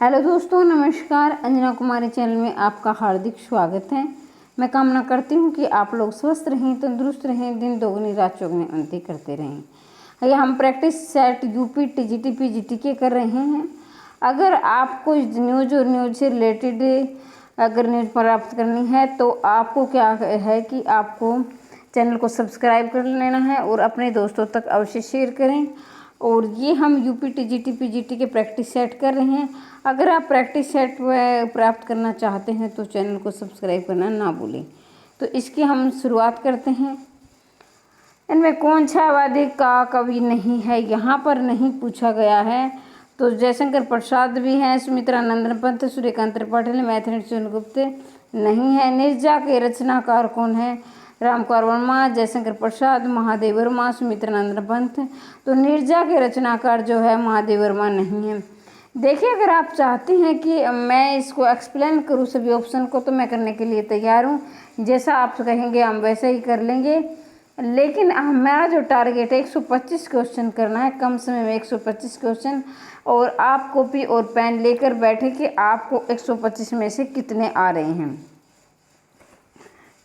Hello दोस्तों, नमस्कार। अंजना कुमारी channel में आपका हार्दिक स्वागत है। मैं कामना करती हूँ कि आप लोग स्वस्थ रहें, तंदुरुस्त रहें, दिन दोगुनी रात चौगुनी उन्नति करते रहें। ये हम practice set UP TGT PGT के कर रहे हैं। अगर आपको न्यूज और न्यूज से रिलेटेड अगर न्यूज प्राप्त करनी है तो आपको क्या है कि आपको चैनल को सब्सक्राइब कर लेना है और अपने दोस्तों तक अवश्य शेयर करें। और ये हम यूपी टीजीटी पीजीटी के प्रैक्टिस सेट कर रहे हैं। अगर आप प्रैक्टिस सेट प्राप्त करना चाहते हैं तो चैनल को सब्सक्राइब करना ना भूलें। तो इसकी हम शुरुआत करते हैं। इनमें कौन सा आबादी का कवि नहीं है, यहाँ पर नहीं पूछा गया है। तो जयशंकर प्रसाद भी हैं, सुमित्रा नंदन पंत, सूर्यकांत त्रिपाठी, मैथिली चंद्रगुप्त नहीं है। नीरजा के रचनाकार कौन है? रामकुमार वर्मा, जयशंकर प्रसाद, महादेव वर्मा, सुमित्रा नंदन पंत। तो नीरजा के रचनाकार जो है महादेव वर्मा नहीं है। देखिए, अगर आप चाहते हैं कि मैं इसको एक्सप्लेन करूँ सभी ऑप्शन को तो मैं करने के लिए तैयार हूँ। जैसा आप कहेंगे हम वैसा ही कर लेंगे। लेकिन हमारा जो टारगेट है 125 क्वेश्चन करना है, कम समय में 125 क्वेश्चन। और आप कॉपी और पेन लेकर बैठे कि आपको 125 में से कितने आ रहे हैं।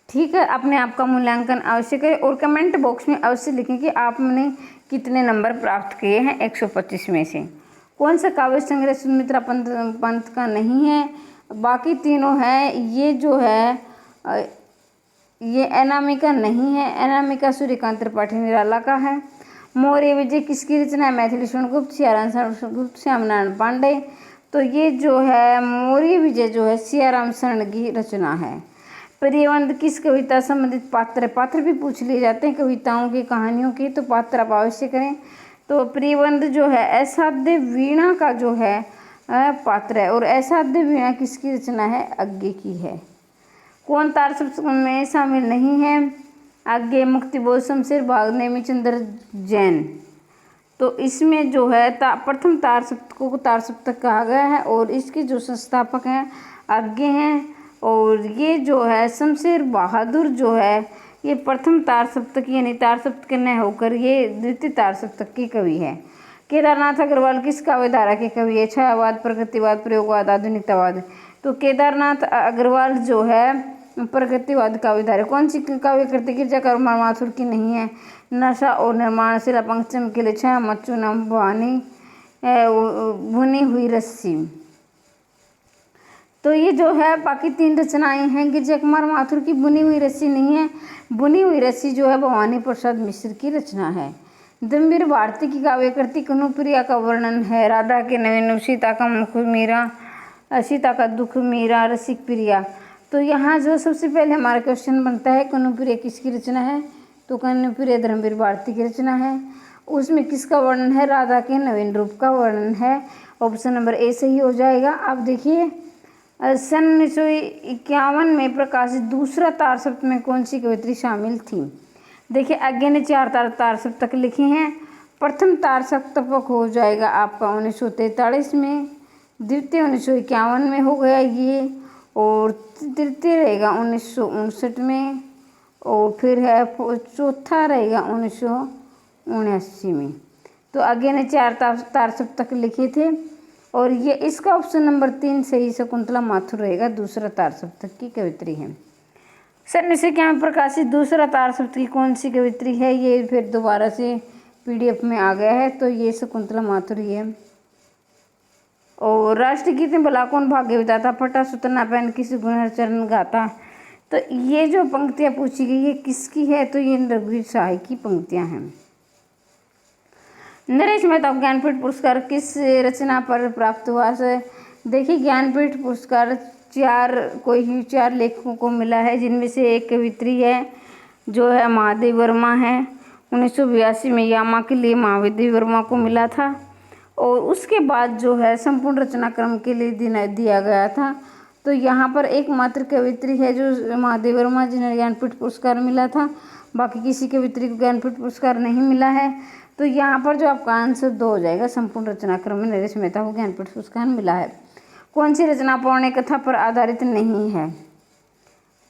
ठीक है, अपने आप का मूल्यांकन अवश्य करें और कमेंट बॉक्स में अवश्य लिखें कि आपने कितने नंबर प्राप्त किए हैं 125 में से। कौन सा काव्य संग्रह सुमित्रा पंत का नहीं है? बाकी तीनों हैं। ये जो है ये अनामिका नहीं है। अनामिका सूर्यकांत त्रिपाठी निराला का है। मौर्य विजय किसकी रचना है? मैथिली चंद्रगुप्त, सियाराम शरण गुप्त, श्यामनारायण पांडे। तो ये जो है मौर्य विजय जो है सियाराम शरण की रचना है। प्रियवंत किस कविता संबंधित पात्र? पात्र भी पूछ लिए जाते हैं कविताओं की, कहानियों की, तो पात्र आप अवश्य करें। तो प्रियवंत जो है असाध्य वीणा का जो है पात्र है। और असाध्य वीणा किसकी रचना है? अज्ञे की है। कौन तार शब्द में शामिल नहीं है? अज्ञे, मुक्तिबोध, शमशेर बाग, नेमिचंद्र जैन। तो इसमें जो है प्रथम तार सप्तक को तार सप्तक कहा गया है और इसके जो संस्थापक हैं अज्ञे हैं। और ये जो है शमशेर बहादुर जो है ये प्रथम तार सप्तक यानी तार सप्तक न होकर ये द्वितीय तार सप्तक की कवि है। केदारनाथ अग्रवाल किस काव्यधारा के कवि है? छायावाद, प्रगतिवाद, प्रयोगवाद, आधुनिकतावाद। तो केदारनाथ अग्रवाल जो है प्रगतिवाद काव्यधारा। कौन सी काव्य कृति गिरजा माथुर की नहीं है? नशा और निर्माण, शिला पंचम के लिए, छाया, मच्चू नाम, भवानी, बुनी हुई रस्सी। तो ये जो है बाकी तीन रचनाएं हैं। गिरजा कुमार माथुर की बुनी हुई रस्सी नहीं है। बुनी हुई रस्सी जो है भवानी प्रसाद मिश्र की रचना है। दंबीर भारती की काव्य कृति कनुप्रिया का वर्णन है। राधा के नवीन, सीता का मुख मीरा, सीता का दुख मीरा, रसिक प्रिया। तो यहाँ जो सबसे पहले हमारा क्वेश्चन बनता है कनुप्रिया किसकी रचना है? तो कनुप्रिया धर्मवीर भारती की रचना है। उसमें किसका वर्णन है? राधा के नवीन रूप का वर्णन है। ऑप्शन नंबर ए सही हो जाएगा। अब देखिए, सन 1951 में प्रकाशित दूसरा तार सप्तक में कौन सी कवित्री शामिल थी? देखिए, अज्ञे ने 4 तार सप्तक लिखे हैं। प्रथम तार सप्तक हो जाएगा आपका 1943 में, द्वितीय 1951 में हो गया ये, और तृतीय रहेगा 1959 में, और फिर है चौथा रहेगा 1979 में। तो अज्ञे ने 4 तार सप्तक लिखे थे और ये इसका ऑप्शन नंबर 3 सही शकुंतला माथुर रहेगा, दूसरा तार सप्तक की कवित्री है। सन 1951 में प्रकाशित दूसरा तार सप्तक की कौन सी कवित्री है? ये फिर दोबारा से पीडीएफ में आ गया है, तो ये शकुंतला माथुर ही है। और राष्ट्रगीत में भला कौन भाग्य विधाता, फटा सुतना पहन किस गुण चरण गाता। तो ये जो पंक्तियाँ पूछी गई है किसकी है? तो ये रघुवीर शाही की पंक्तियाँ हैं। नरेश मेहता को ज्ञानपीठ पुरस्कार किस रचना पर प्राप्त हुआ है? देखिए, ज्ञानपीठ पुरस्कार 4 लेखकों को मिला है, जिनमें से एक कवित्री है जो है महादेव वर्मा है। 1982 में यामा के लिए महादेव वर्मा को मिला था। और उसके बाद जो है संपूर्ण रचना क्रम के लिए दिया गया था। तो यहाँ पर एकमात्र कवित्री है जो महादेव वर्मा जिन्हें ज्ञानपीठ पुरस्कार मिला था। बाकी किसी कवित्री को ज्ञानपीठ पुरस्कार नहीं मिला है। तो यहाँ पर जो आपका आंसर 2 हो जाएगा। संपूर्ण रचना क्रम में नरेश मेहता को ज्ञानपीठ पुरस्कार मिला है। कौन सी रचना पौराणिक कथा पर आधारित नहीं है?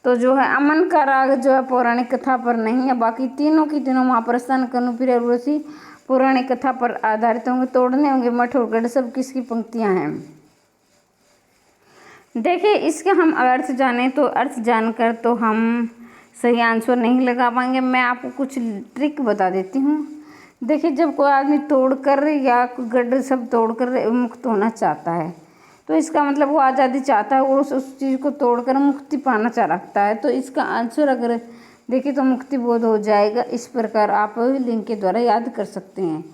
तो जो है अमन का राग जो है पौराणिक कथा पर नहीं है। बाकी तीनों की तीनों महाप्रस्थान, कनुप्रिया, उर्वशी पौराणिक कथा पर आधारित होंगे। तोड़ने होंगे मठ और गढ़ सब किसकी पंक्तियाँ हैं? देखिए इसका हम अर्थ जाने तो अर्थ जानकर तो हम सही आंसर नहीं लगा पाएंगे। मैं आपको कुछ ट्रिक बता देती हूँ। देखिए जब कोई आदमी तोड़कर या गड्ढे सब तोड़कर मुक्त होना चाहता है तो इसका मतलब वो आज़ादी चाहता है, वो उस चीज़ को तोड़कर मुक्ति पाना चाह रखता है। तो इसका आंसर अगर देखिए तो मुक्ति बोध हो जाएगा। इस प्रकार आप लिंक के द्वारा याद कर सकते हैं।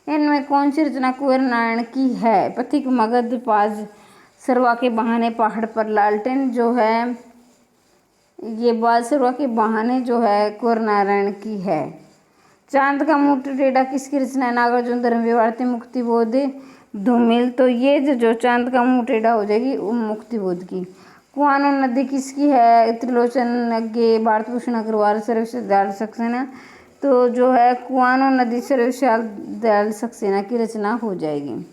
इनमें कौन सी रचना कुंवर नारायण की है? पथिक मगध पाज सरवा के बहाने पहाड़ पर लालटेन जो है ये बाल सरवा के बहाने जो है कुंवर नारायण की है। चांद का मुंह टेढ़ा किसकी रचना है? नागार्जुन धर्म विवारती मुक्ति बोध धूमिल। तो ये जो चांद का मुंह टेढ़ा हो जाएगी वो मुक्ति बोध की। कुआनो नदी किसकी है? त्रिलोचन अज्ञे भारत भूषण अग्रवाल सर्वश्रेष्ठ दयाल सक्सेना। तो जो है कुआनो नदी सर्वश्रेष्ठ दयाल सक्सेना की रचना हो जाएगी।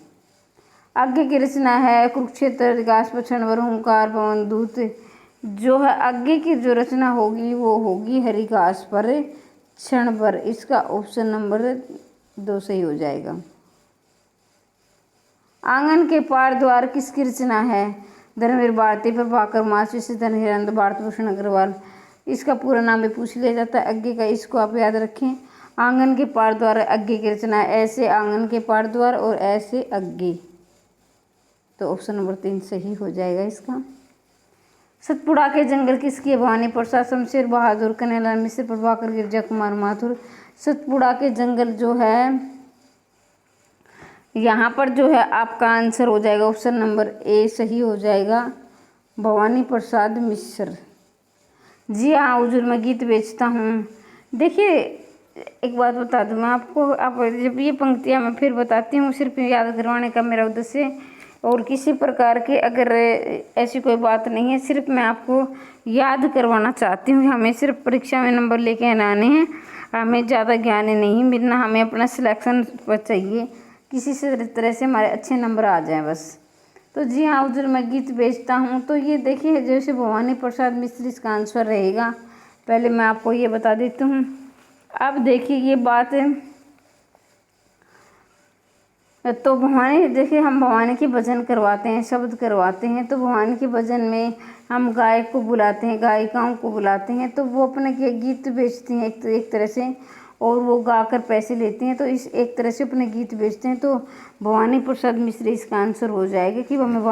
आगे की रचना है कुरुक्षेत्र विकास पर क्षणभर हुंकार पवन दूत। जो है आगे की जो रचना होगी वो होगी हरिघास पर क्षणभर। इसका ऑप्शन नंबर 2 सही हो जाएगा। आंगन के पार द्वार किसकी रचना है? धर्मवीर भारती प्रभाकर मासी से धनहिरंद भारत भूषण अग्रवाल। इसका पूरा नाम भी पूछ लिया जाता है आगे का, इसको आप याद रखें। आंगन के पार द्वार आगे की रचना है। ऐसे आंगन के पार द्वार और ऐसे आगे। तो ऑप्शन नंबर 3 सही हो जाएगा इसका। सतपुड़ा के जंगल किसकी है? भवानी प्रसाद शमशेर बहादुर कन्हैयालाल मिश्र प्रभाकर गिरजा कुमार माथुर। सतपुड़ा के जंगल जो है यहाँ पर जो है आपका आंसर हो जाएगा ऑप्शन नंबर ए सही हो जाएगा, भवानी प्रसाद मिश्र। जी हाँ हुजूर मैं गीत बेचता हूँ। देखिए एक बात बता दूँ मैं आपको, आप जब ये पंक्तियाँ मैं फिर बताती हूँ सिर्फ याद करवाने का मेरा उद्देश्य और किसी प्रकार के अगर ऐसी कोई बात नहीं है, सिर्फ मैं आपको याद करवाना चाहती हूँ। हमें सिर्फ परीक्षा में नंबर लेके आने हैं, हमें ज़्यादा ज्ञान नहीं मिलना, हमें अपना सिलेक्शन पर चाहिए, किसी से तरह से हमारे अच्छे नंबर आ जाएं बस। तो जी हाँ हुजूर मैं गीत बेचता हूँ। तो ये देखिए जैसे भवानी प्रसाद मिश्र इसका आंसर रहेगा। पहले मैं आपको ये बता देती हूँ। अब देखिए ये बात है तो भवानी, देखिए हम भवानी के भजन करवाते हैं, शब्द करवाते हैं। तो भवानी के भजन में हम गायक को बुलाते हैं, गायिकाओं को बुलाते हैं, तो वो अपने के गीत बेचती हैं एक तरह से, और वो गाकर पैसे लेते हैं। तो इस एक तरह से अपने गीत बेचते हैं। तो भवानी प्रसाद मिश्र इसका आंसर हो जाएगा कि हमें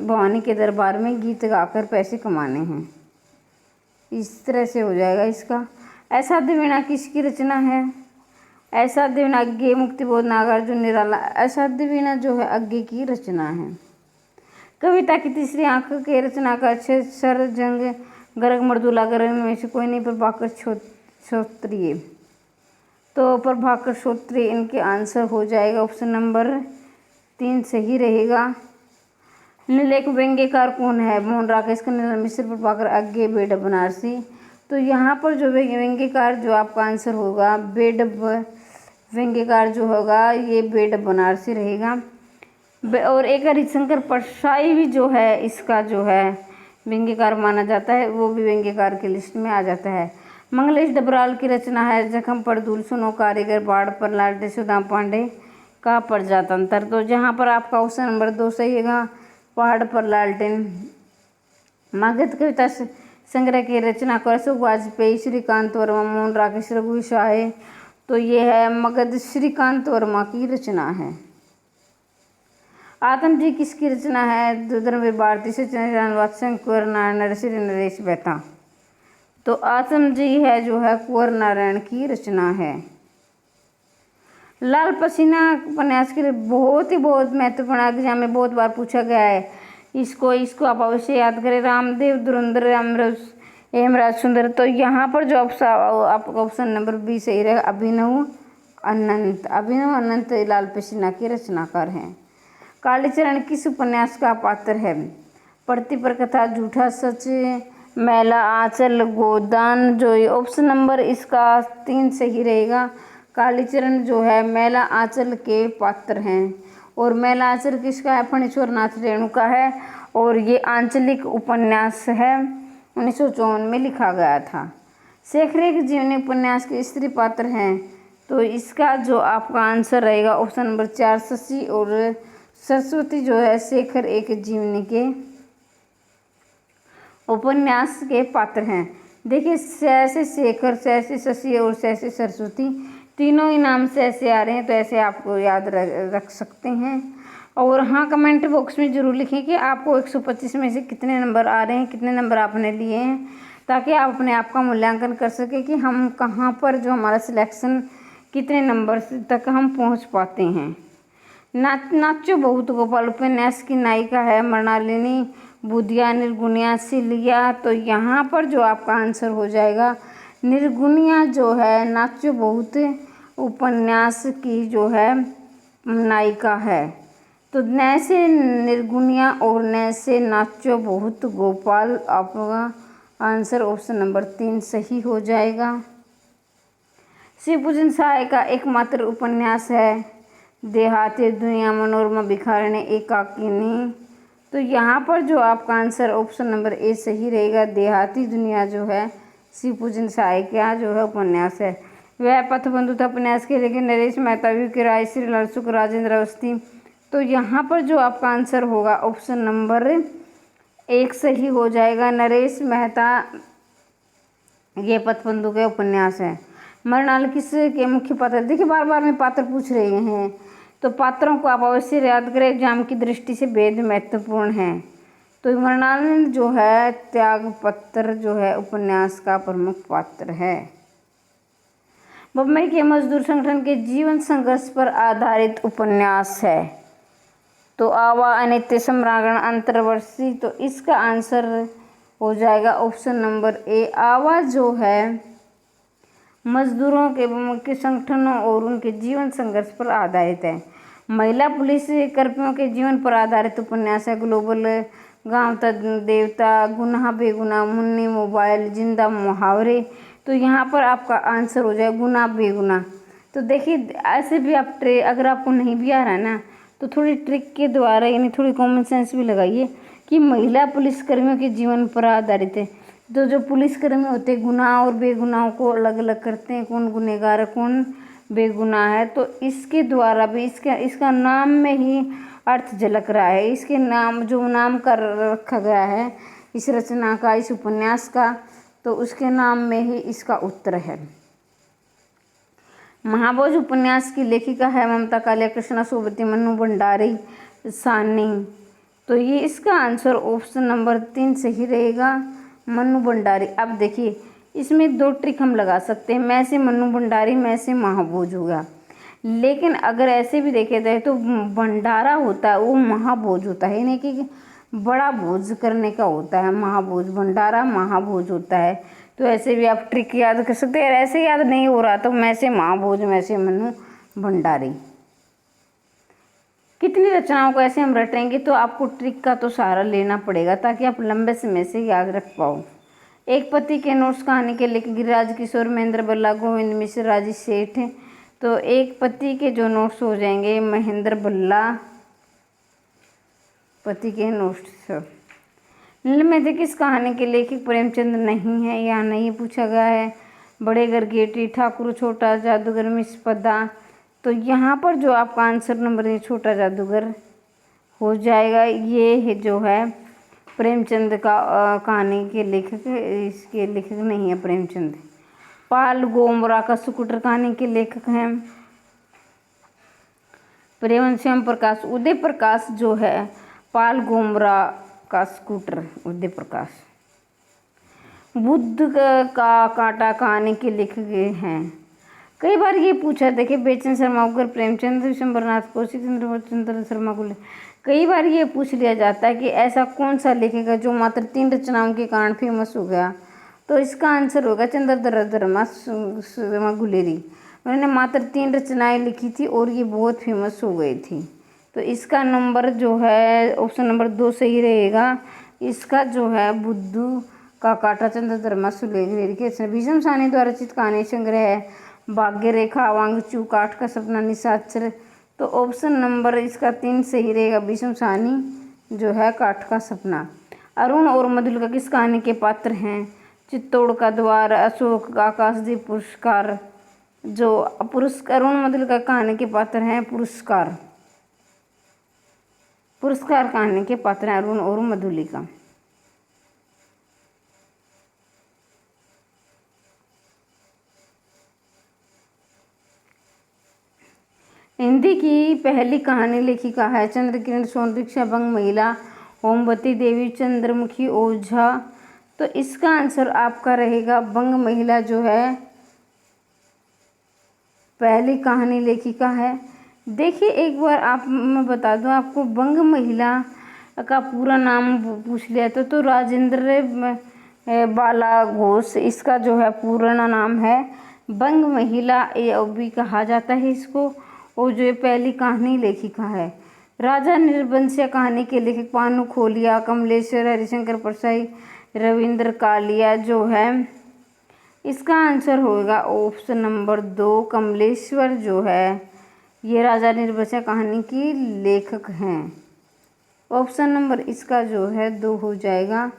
भवानी के दरबार में गीत गाकर पैसे कमाने हैं। इस तरह से हो जाएगा इसका। ऐसा वीणा किसकी रचना है? ऐसा वीणा अज्ञे मुक्तिबोध नागार्जुन निराला। ऐसा वीणा जो है अज्ञे की रचना है। कविता की तीसरी आंख के रचना का अच्छे सर जंग गर्ग मर्दुला गर्ग में से कोई नहीं, प्रभाकर श्रोत्रिय। तो प्रभाकर श्रोत्रिय इनके आंसर हो जाएगा ऑप्शन नंबर 3 सही रहेगा। निलेख व्यंग्यकार कौन है? मोहन राकेश कन्हैयालाल मिश्र प्रभाकर आज्ञे बेड बनारसी। तो यहाँ पर जो व्यंग्यकार जो आपका आंसर होगा व्यंग्यकार जो होगा ये बेड बनारसी रहेगा। और एक हरिशंकर परसाई भी जो है इसका जो है व्यंग्यकार माना जाता है, वो भी व्यंग्यकार की लिस्ट में आ जाता है। मंगलेश डबराल की रचना है जखम पर धूल सुनो कारीगर बाढ़ पर लाडले सुदाम पांडे का प्रजातंत्र। तो जहाँ पर आपका ऑप्शन नंबर 2 सही है, पहाड़ पर लालटेन। मगध कविता संग्रह की रचना को अशोक वाजपेयी, श्रीकांत वर्मा, मोहन राकेश, रघुवीर शाह। तो ये है मगध श्रीकांत वर्मा की रचना है। आत्म जी किसकी रचना है? धर्मवीर भारती से कुंवर नारायण श्री नरेश बैठा। तो आत्म जी है जो है कुंवर नारायण की रचना है। लाल पसीना उपन्यास के लिए बहुत महत्वपूर्ण एग्जाम में बहुत बार पूछा गया है। इसको आप अवश्य याद करें। रामदेव धुरंधर हेमराज सुंदर। तो यहाँ पर जो आपका ऑप्शन नंबर 20 सही रहेगा, अभिनव अनंत लाल पसीना के रचनाकार हैं। कालीचरण किस उपन्यास का पात्र है? प्रति पर कथा, झूठा सच, मैला आंचल, गोदान। जो ये ऑप्शन नंबर इसका 3 सही रहेगा। कालीचरण जो है मैला आंचल के पात्र हैं। और मैला आंचल किसका है? फणीश्वर नाथ रेणु का है। और ये आंचलिक उपन्यास है, 1954 में लिखा गया था। शेखर के जीवनी उपन्यास के स्त्री पात्र हैं। तो इसका जो आपका आंसर रहेगा ऑप्शन नंबर 4 शशि और सरस्वती जो है शेखर एक जीवनी के उपन्यास के पात्र हैं। देखिए से शेखर, से शशि और से सरस्वती तीनों ही नाम से ऐसे आ रहे हैं, तो ऐसे आपको याद रख सकते हैं। और हाँ, कमेंट बॉक्स में ज़रूर लिखें कि आपको 125 में से कितने नंबर आ रहे हैं, कितने नंबर आपने लिए हैं, ताकि आप अपने आप का मूल्यांकन कर सकें कि हम कहाँ पर जो हमारा सिलेक्शन कितने नंबर तक हम पहुँच पाते हैं। नाचो बहुत गोपाल उपन्यास की नायिका है मृणालिनी बुधिया, निर्गुणिया सिलिया। तो यहाँ पर जो आपका आंसर हो जाएगा निर्गुणिया जो है नाचो बहुत उपन्यास की जो है नायिका है। तो न से निर्गुणिया और न से नाचो बहुत गोपाल, आपका आंसर ऑप्शन नंबर 3 सही हो जाएगा। शिवपूजन साय का एकमात्र उपन्यास है देहाती दुनिया मनोरमा भिखारिणी एकाकिनी। तो यहाँ पर जो आपका आंसर ऑप्शन नंबर ए सही रहेगा। देहाती दुनिया जो है शिवपूजन साय का जो है उपन्यास है। वह पथबंधुता उपन्यास के लेखक नरेश मेहता, वी.के. राय, श्री लड़सुख, राजेंद्र अवस्थी। तो यहाँ पर जो आपका आंसर होगा ऑप्शन नंबर 1 सही हो जाएगा। नरेश मेहता ये पथबंधु के उपन्यास है। मृणाल किसके मुख्य पात्र, देखिए बार बार में पात्र पूछ रहे हैं, तो पात्रों को आप अवश्य याद करें, एग्जाम की दृष्टि से बेहद महत्वपूर्ण है। तो मृणाल जो है त्यागपत्र जो है उपन्यास का प्रमुख पात्र है। बम्बई के मजदूर संगठन के जीवन संघर्ष पर आधारित उपन्यास है। तो आवा अनित्य सम्रांगण अंतर्वर्षी। तो इसका आंसर हो जाएगा ऑप्शन नंबर ए। आवा जो है मजदूरों के संगठनों और उनके जीवन संघर्ष पर आधारित है। महिला पुलिस कर्मियों के जीवन पर आधारित उपन्यास है। ग्लोबल, गांव देवता, गुनाह बेगुनाह, मुन्नी मोबाइल, जिंदा मुहावरे। तो यहाँ पर आपका आंसर हो जाए गुनाह बेगुनाह। तो देखिए ऐसे भी आप अगर आपको नहीं भी आ रहा है ना, तो थोड़ी ट्रिक के द्वारा यानी थोड़ी कॉमन सेंस भी लगाइए कि महिला पुलिसकर्मियों के जीवन पर आधारित है। तो जो पुलिसकर्मी होते हैं गुनाह और बेगुनाह को अलग अलग करते हैं, कौन गुनहगार है कौन बेगुनाह है। तो इसके द्वारा भी इसका नाम में ही अर्थ झलक रहा है। इसके नाम जो नाम कर रखा गया है इस रचना का, इस उपन्यास का, तो उसके नाम में ही इसका उत्तर है। महाभोज उपन्यास की लेखिका है ममता कालिया, कृष्णा सोबती, मन्नू भंडारी, सानी। तो ये इसका आंसर ऑप्शन नंबर 3 सही रहेगा, मन्नू भंडारी। अब देखिए इसमें 2 ट्रिक हम लगा सकते हैं, मैं से मन्नू भंडारी, मैं से महाभोज होगा। लेकिन अगर ऐसे भी देखे जाए तो भंडारा होता है वो महाभोज होता है, यानी कि बड़ा भोज करने का होता है महाभोज, भंडारा महाभोज होता है। तो ऐसे भी आप ट्रिक याद कर सकते हैं। ऐसे याद नहीं हो रहा तो मैं से महाभोज, मैं से मन्नू भंडारी। कितनी रचनाओं को ऐसे हम रटेंगे तो आपको ट्रिक का तो सहारा लेना पड़ेगा ताकि आप लंबे समय से याद रख पाओ। एक पति के नोट्स कहानी के लेखक गिरिराज किशोर, महेंद्र बल्ला, गोविंद मिश्र, राजेश सेठ। तो एक पति के जो नोट्स हो जाएंगे महेंद्र बल्ला, पति के नोट्स। नील में से किस कहानी के लेखक प्रेमचंद नहीं है या नहीं पूछा गया है। बड़े गरगेटी, ठाकुर, छोटा जादूगर, मिसपदा। तो यहाँ पर जो आपका आंसर नंबर है छोटा जादूगर हो जाएगा। ये जो है प्रेमचंद का कहानी के लेखक, इसके लेखक नहीं है प्रेमचंद। पाल गोमरा का स्कूटर कहानी के लेखक हैं प्रेम श्याम प्रकाश। उदय प्रकाश जो है पाल गोमरा का स्कूटर, उदय प्रकाश। बुद्ध का कांटा कहानी के लेखक हैं। कई बार ये पूछा, देखिए बेचन शर्मा उगर, प्रेमचंद, विशंबरनाथ कौशिक, चंद्र शर्मा को कई बार ये पूछ लिया जाता है कि ऐसा कौन सा लेखक है जो मात्र 3 रचनाओं के कारण फेमस हो गया। तो इसका आंसर होगा चंद्रधर शर्मा गुलेरी। उन्होंने मात्र 3 रचनाएं लिखी थी और ये बहुत फेमस हो गई थी। तो इसका नंबर जो है ऑप्शन नंबर 2 सही रहेगा। इसका जो है बुद्धू का कांटा चंद्रधर सुलेरी के भीषम सानी द्वारा रचित कहानी संग्रह है भाग्य रेखा, वांगचू, काठ का सपना, निशाचर। तो ऑप्शन नंबर इसका 3 सही रहेगा, भीषम सानी जो है काठ का सपना। अरुण और मधुलिका किस कहानी के पात्र हैं। चित्तौड़ का द्वार, अशोक, आकाशदीप, पुरस्कार। जो पुरस्कार अरुण मधुलिका कहानी के पात्र हैं पुरस्कार। पुरस्कार कहानी के पात्र हैं अरुण और मधुलिका। हिंदी की पहली कहानी लेखिका है चंद्रकिरण सोनरिक्षा बंग महिला ओमवती देवी चंद्रमुखी ओझा। तो इसका आंसर आपका रहेगा बंग महिला जो है पहली कहानी लेखिका है। देखिए एक बार आप मैं बता दूं आपको, बंग महिला का पूरा नाम पूछ लिया तो राजेंद्र बाला घोष इसका जो है पूरा नाम है। बंग महिला ये भी कहा जाता है इसको, और जो पहली कहानी लेखिका है। राजा निर्बंसिया कहानी के लेखक पानु खोलिया, कमलेश्वर, हरिशंकर परसाई, रविंद्र कालिया जो है इसका आंसर होगा ऑप्शन नंबर 2 कमलेश्वर जो है ये राजा निर्बंसिया कहानी की लेखक हैं। ऑप्शन नंबर इसका जो है 2 हो जाएगा।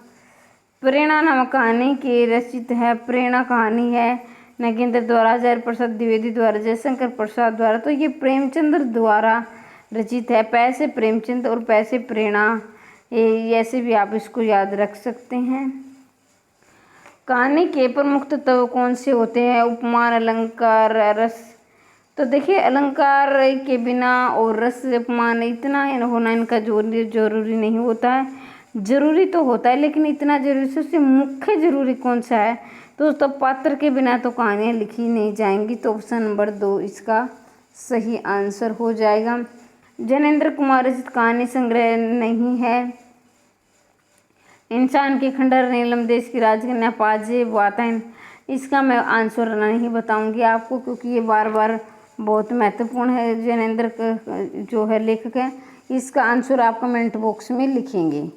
प्रेरणा नामक कहानी के रचित है, प्रेरणा कहानी है नगेंद्र द्वारा, आचार्य प्रसाद द्विवेदी द्वारा, जयशंकर प्रसाद द्वारा। तो ये प्रेमचंद्र द्वारा रचित है। पैसे प्रेमचंद और पैसे प्रेरणा, ये ऐसे भी आप इसको याद रख सकते हैं। कहानी के प्रमुख तत्व कौन से होते हैं? उपमान, अलंकार, रस। तो देखिए अलंकार के बिना और रस उपमान इतना होना इनका जरूरी नहीं होता है। जरूरी तो होता है लेकिन इतना जरूरी, सबसे मुख्य जरूरी कौन सा है? तो पात्र के बिना तो कहानियाँ लिखी नहीं जाएंगी। तो ऑप्शन नंबर 2 इसका सही आंसर हो जाएगा। जैनेन्द्र कुमार रचित कहानी संग्रह नहीं है। इंसान के खंडहर, नीलम देश की राजकन्या, पाजे वातायन। इसका मैं आंसर नहीं बताऊंगी आपको क्योंकि ये बार बार बहुत महत्वपूर्ण है। जैनेन्द्र जो है लेखक है, इसका आंसर आप कमेंट बॉक्स में लिखेंगे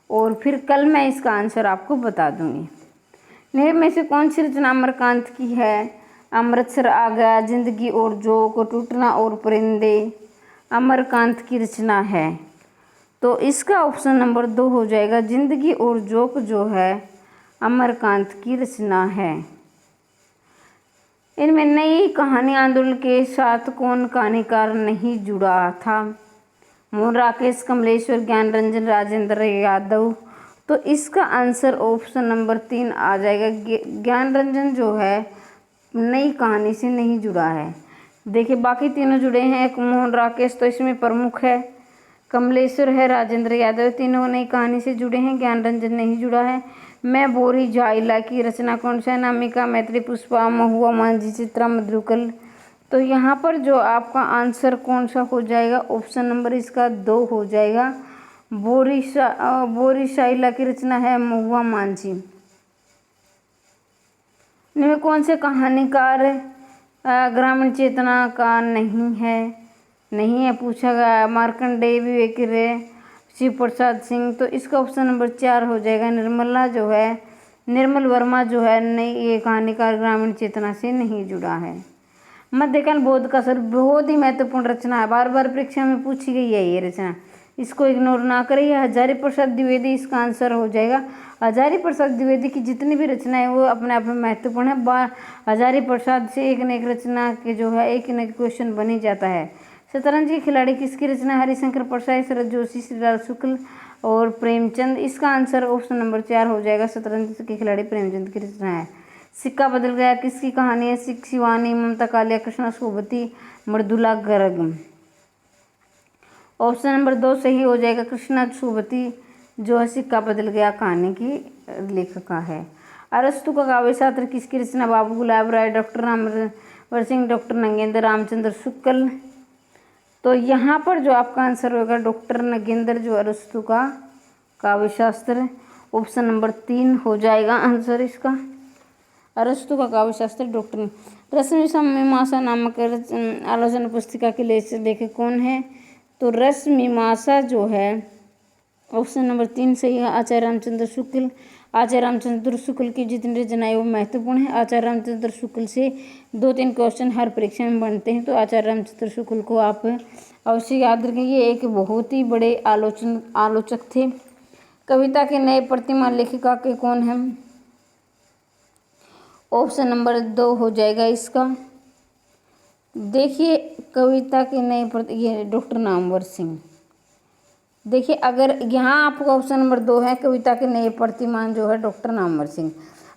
और फिर कल मैं इसका आंसर आपको बता दूंगी। निम्न में से कौन सी रचना अमरकांत की है? अमृतसर आ गया, जिंदगी और जोक, टूटना और परिंदे अमरकांत की रचना है। तो इसका ऑप्शन नंबर 2 हो जाएगा। जिंदगी और जोक जो है अमरकांत की रचना है। इनमें नई कहानी आंदोलन के साथ कौन कहानीकार नहीं जुड़ा था? मोहन राकेश, कमलेश्वर, ज्ञान रंजन, राजेंद्र यादव। तो इसका आंसर ऑप्शन नंबर 3 आ जाएगा। ज्ञान रंजन जो है नई कहानी से नहीं जुड़ा है। देखिए बाकी तीनों जुड़े हैं। एक मोहन राकेश तो इसमें प्रमुख है, कमलेश्वर है, राजेंद्र यादव, तीनों नई कहानी से जुड़े हैं। ज्ञान रंजन नहीं जुड़ा है। मैं बोरी जाइला की रचना कौन सा है? नामिका, मैत्री, पुष्पा, महुआ, मांझी, चित्रा, मधुकल। तो यहाँ पर जो आपका आंसर कौन सा हो जाएगा? ऑप्शन नंबर इसका 2 हो जाएगा। बोरी शाइला की रचना है महुआ, मांझी। इनमें कौन से कहानीकार ग्रामीण चेतना का नहीं है पूछा गया? मार्कंडेय, विवेक रे, शिव प्रसाद सिंह। तो इसका ऑप्शन नंबर 4 हो जाएगा। निर्मल वर्मा जो है नहीं, ये कहानीकार ग्रामीण चेतना से नहीं जुड़ा है। मध्यकालीन बौद्ध का सर बहुत ही महत्वपूर्ण रचना है, बार बार परीक्षा में पूछी गई है ये रचना, इसको इग्नोर ना करिए। हजारी प्रसाद द्विवेदी इसका आंसर हो जाएगा। हजारी प्रसाद द्विवेदी की जितनी भी रचनाएं वो अपने आप में महत्वपूर्ण है। हजारी प्रसाद से एक न एक रचना के जो है एक न एक क्वेश्चन बन ही जाता है। शतरंज के खिलाड़ी किसकी रचना? हरिशंकर परसाई, शरद जोशी, श्रीलाल शुक्ल और प्रेमचंद। इसका आंसर ऑप्शन नंबर 4 हो जाएगा। शतरंज के खिलाड़ी प्रेमचंद की रचना है। सिक्का बदल गया किसकी कहानी है? शिवानी, ममता कालिया, कृष्णा सोबती, मृदुला गर्ग। ऑप्शन नंबर 2 सही हो जाएगा। कृष्णा सोबती जो है सिक्का बदल गया कहानी की लेखिका है। अरस्तु का काव्य शास्त्र किसकी रचना? बाबू गुलाब राय, डॉक्टर रामवर सिंह, डॉक्टर नगेंद्र रामचंद्र शुक्ल। तो यहाँ पर जो आपका आंसर होगा डॉक्टर नगेंद्र जो अरस्तु का काव्य शास्त्र, ऑप्शन नंबर 3 हो जाएगा आंसर इसका। अरस्तु का काव्य शास्त्र डॉक्टर। रश्मि मीमांसा नामक आलोचना पुस्तिका के लेखक कौन है? तो रश्मि मीमांसा जो है ऑप्शन नंबर 3 सही है। आचार्य रामचंद्र शुक्ल। आचार्य रामचंद्र शुक्ल की जितनी रचनाएं वो महत्वपूर्ण है। आचार्य रामचंद्र शुक्ल से 2-3 क्वेश्चन हर परीक्षा में बनते हैं, तो आचार्य रामचंद्र शुक्ल को आप अवश्य याद रखें। ये एक बहुत ही बड़े आलोचक थे। कविता के नए प्रतिमा लेखिका के कौन है? ऑप्शन नंबर 2 हो जाएगा इसका। देखिए कविता के नए ये डॉक्टर नामवर सिंह। देखिए अगर यहाँ आपका ऑप्शन नंबर 2 है कविता के नए प्रतिमान जो है डॉक्टर नामवर सिंह।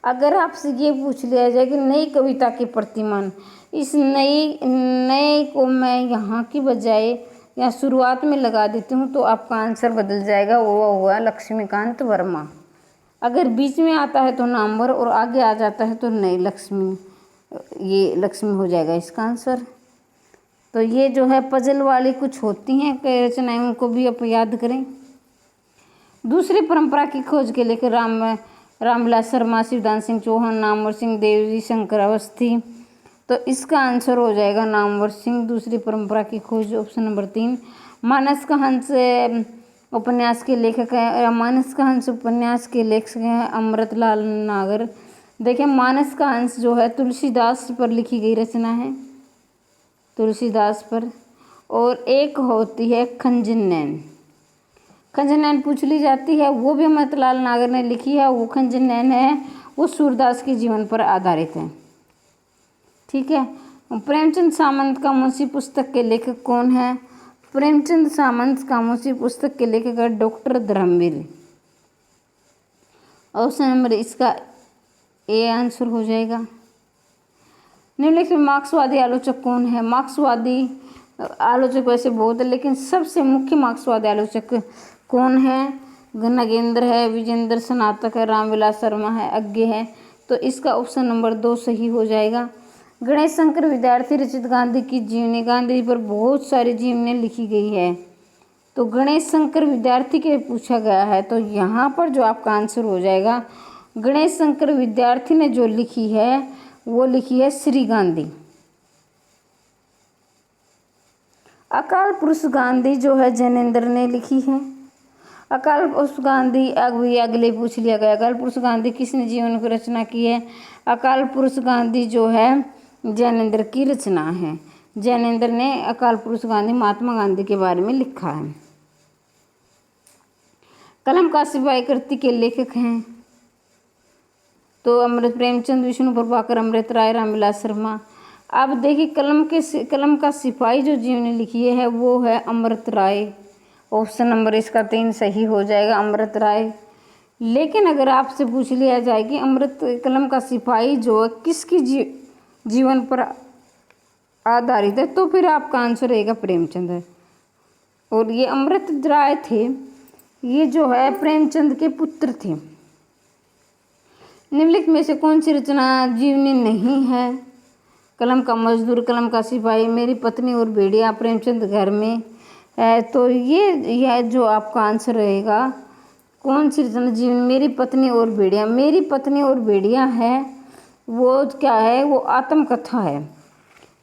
अगर आपसे ये पूछ लिया जाए कि नई कविता के प्रतिमान, इस नए को मैं यहाँ की बजाय या शुरुआत में लगा देती हूँ तो आपका आंसर बदल जाएगा, वो हुआ लक्ष्मीकांत वर्मा। अगर बीच में आता है तो नामवर और आगे आ जाता है तो नई लक्ष्मी, ये लक्ष्मी हो जाएगा इसका आंसर। तो ये जो है पजल वाली कुछ होती हैं कई रचनाएं, उनको भी आप याद करें। दूसरी परंपरा की खोज के लेकर रामविलास शर्मा, शिवदान सिंह चौहान, नामवर सिंह, देवजी शंकर अवस्थी। तो इसका आंसर हो जाएगा नामवर सिंह, दूसरी परंपरा की खोज, ऑप्शन नंबर 3। मानस का हंस उपन्यास के लेखक है, मानस का हंस उपन्यास के लेखक हैं अमृतलाल नागर। देखिए मानस का हंस जो है तुलसीदास पर लिखी गई रचना है, तुलसीदास पर। और एक होती है खंजन नैन, खंजन नैन पूछ ली जाती है, वो भी अमृतलाल नागर ने लिखी है। वो खंजन नैन है वो सूरदास के जीवन पर आधारित है, ठीक है। प्रेमचंद सामंत कामोसी पुस्तक के लेखक कौन है? प्रेमचंद सामंत कामोसी पुस्तक के लेखक है डॉक्टर धर्मवीर। ऑप्शन नंबर इसका ए आंसर हो जाएगा। निम्नलिखित मार्क्सवादी आलोचक कौन है? मार्क्सवादी आलोचक वैसे बहुत है, लेकिन सबसे मुख्य मार्क्सवादी आलोचक कौन है? नगेंद्र है, विजेंद्र स्नातक है, रामविलास शर्मा है, अज्ञे है। तो इसका ऑप्शन नंबर 2 सही हो जाएगा। गणेश शंकर विद्यार्थी रचित गांधी की जीवनी, गांधी पर बहुत सारी जीवनी लिखी गई है, तो गणेश शंकर विद्यार्थी के पूछा गया है, तो यहाँ पर जो आपका आंसर हो जाएगा गणेश शंकर विद्यार्थी ने जो लिखी है वो लिखी है श्री गांधी। अकाल पुरुष गांधी जो है जैनेन्द्र ने लिखी है। अकाल पुरुष गांधी अगले पूछ लिया गया, अकाल पुरुष गांधी किसने जीवन की रचना की है? अकाल पुरुष गांधी जो है जैनेन्द्र की रचना है। जैनेन्द्र ने अकाल पुरुष गांधी महात्मा गांधी के बारे में लिखा है। कलम का सिपाही कृति के लेखक हैं तो अमृत प्रेमचंद, विष्णु प्रभाकर, अमृत राय, रामविलास शर्मा। अब देखिए कलम का सिपाही जो जीवनी लिखी है वो है अमृत राय। ऑप्शन नंबर इसका 3 सही हो जाएगा, अमृत राय। लेकिन अगर आपसे पूछ लिया जाए कि अमृत कलम का सिपाही जो है किसकी जीवन पर आधारित है, तो फिर आपका आंसर रहेगा प्रेमचंद है। और ये अमृत राय थे, ये जो है प्रेमचंद के पुत्र थे। निम्नलिखित में से कौन सी रचना जीवनी नहीं है? कलम का मजदूर, कलम का सिपाही, मेरी पत्नी और भेड़िया, प्रेमचंद घर में है। तो ये जो आपका आंसर रहेगा कौन सी रचना जीवनी? मेरी पत्नी और भेड़िया। मेरी पत्नी और भेड़िया है वो क्या है? वो आत्मकथा है।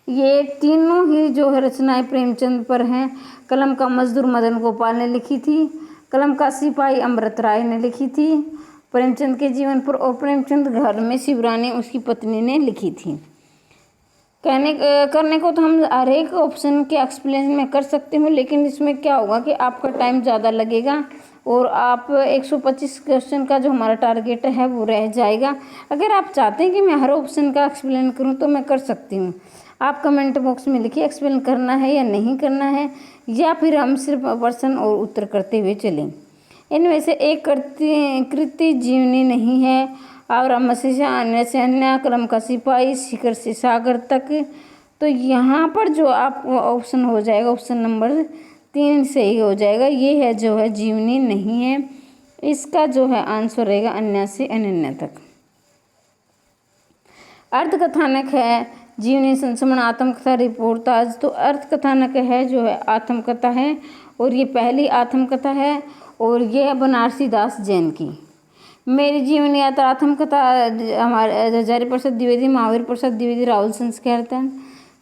ये तीनों ही जो है रचनाएं प्रेमचंद पर हैं। कलम का मजदूर मदन गोपाल ने लिखी थी, कलम का सिपाही अमृत राय ने लिखी थी प्रेमचंद के जीवन पर, और प्रेमचंद घर में शिवरानी उसकी पत्नी ने लिखी थी। करने को तो हम हर एक ऑप्शन के एक्सप्लेन में कर सकते हो, लेकिन इसमें क्या होगा कि आपका टाइम ज़्यादा लगेगा और आप 125 क्वेश्चन का जो हमारा टारगेट है वो रह जाएगा। अगर आप चाहते हैं कि मैं हर ऑप्शन का एक्सप्लेन करूं तो मैं कर सकती हूं। आप कमेंट बॉक्स में लिखिए एक्सप्लेन करना है या नहीं करना है, या फिर हम सिर्फ प्रश्न और उत्तर करते हुए चलें। इनमें से एक कृति जीवनी नहीं है और हमेशा अन्य से अन्य, कलम का सिपाही, शिखर से सागर तक। तो यहाँ पर जो आप ऑप्शन हो जाएगा ऑप्शन नंबर 3 सही हो जाएगा। ये है जो है जीवनी नहीं है, इसका जो है आंसर रहेगा अन्य से अनन्य तक। अर्धकथानक है जीवनी, संस्मरण, आत्मकथा, रिपोर्टाज। तो अर्धकथानक है जो है आत्मकथा है, और ये पहली आत्मकथा है, और ये है बनारसी दास जैन की। मेरी जीवनी यात्रा आत्मकथा हमारे आचार्य प्रसाद द्विवेदी, महावीर प्रसाद द्विवेदी, राहुल संस्कीर्तन।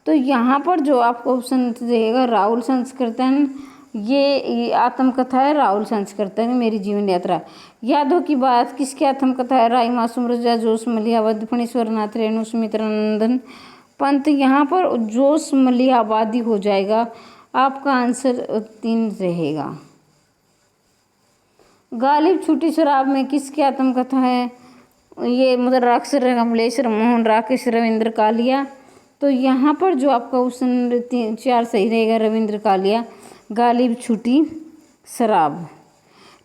तो यहाँ पर जो आपको ऑप्शन रहेगा राहुल संस्कीर्तन, ये आत्मकथा है राहुल संस्कीर्तन मेरी जीवन यात्रा। यादों की बात किसकी आत्मकथा है? राई मासूम रजा, जोश मलिहाबादी, फणीश्वरनाथ रेणु, सुमित्रानंदन पंत। यहाँ पर जोश मलिहाबादी हो जाएगा, आपका आंसर 3 रहेगा। गालिब छूटी शराब में किसकी आत्मकथा है? ये मुद्राक्षर कमलेश्वर मोहन, राकेश, रविंद्र कालिया। तो यहाँ पर जो आपका ऑप्शन 4 सही रहेगा, रविंद्र कालिया। गालिब छूटी शराब।